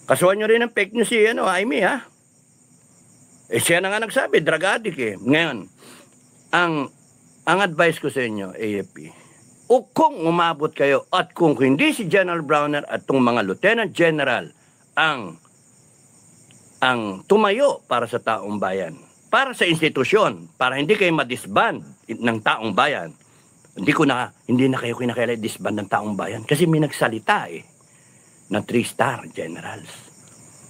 Kasuhan nyo rin ng fake news si Amy, ha? Siya na nga nagsabi, drug addict eh. Ngayon, ang advice ko sa inyo, AFP, o kung umabot kayo at kung hindi si General Browner at itong mga Lieutenant General ang tumayo para sa taong bayan, para sa institusyon, para hindi kayo madisband ng taong bayan, hindi na kayo kinakailangan disband ng taong bayan kasi may nagsalita ng 3-star generals.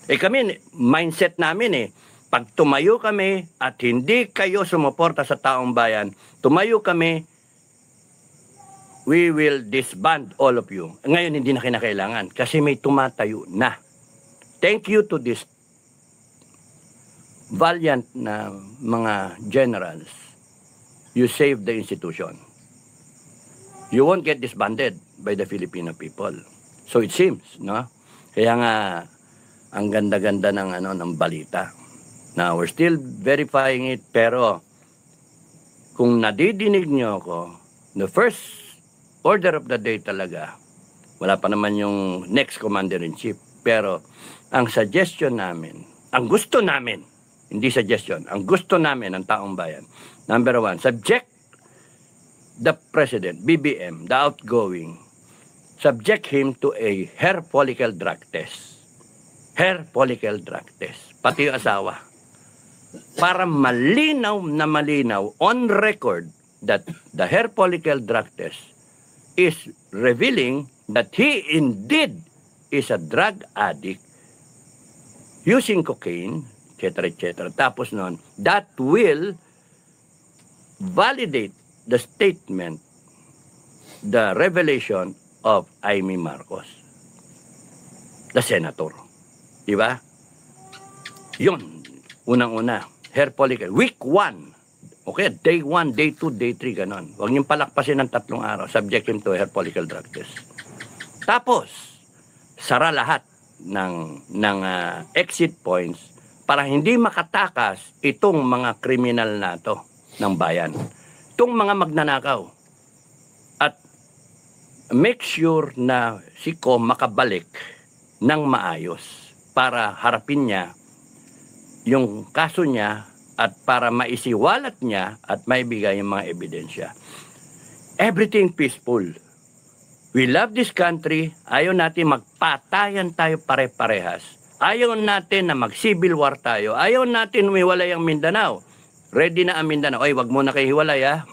Kami, mindset namin pag tumayo kami at hindi kayo sumuporta sa taong bayan, tumayo kami, we will disband all of you. Ngayon, hindi na kinakailangan kasi may tumatayo na. Thank you to this valiant na mga generals. You saved the institution. You won't get disbanded by the Filipino people. So it seems, no? Kaya nga, ang ganda-ganda ng balita. Now, we're still verifying it, pero kung nadidinig nyo ako, the first order of the day talaga, wala pa naman yung next commander-in-chief, pero ang suggestion namin, ang gusto namin, hindi suggestion, ang gusto namin ng taong bayan, number 1, subject the president, BBM, the outgoing, subject him to a hair follicle drug test. Hair follicle drug test. Pati yung asawa. Para malinaw na malinaw on record that the hair follicle drug test is revealing that he indeed is a drug addict using cocaine, etc., etc. Tapos nun, that will validate the statement, the revelation of Amy Marcos, the senator. Diba? Yun. Unang-una, hair follicle. Week 1. Okay, day 1, day 2, day 3, ganon. Huwag niyong palakpasin ng 3 araw. Subject him to hair follicle drug test. Tapos, sara lahat ng exit points para hindi makatakas itong mga kriminal na to ng bayan. Itong mga magnanakaw. At make sure na si Ko makabalik ng maayos para harapin niya yung kaso niya at para maisiwalat niya at maibigay yung mga ebidensya. Everything peaceful. We love this country. Ayaw natin magpatayan tayo pare-parehas. Ayaw natin na mag-civil war tayo. Ayaw natin umiwalay ang Mindanao. Ready na ang Mindanao. Ay, wag mo na kayo hiwalay, ha?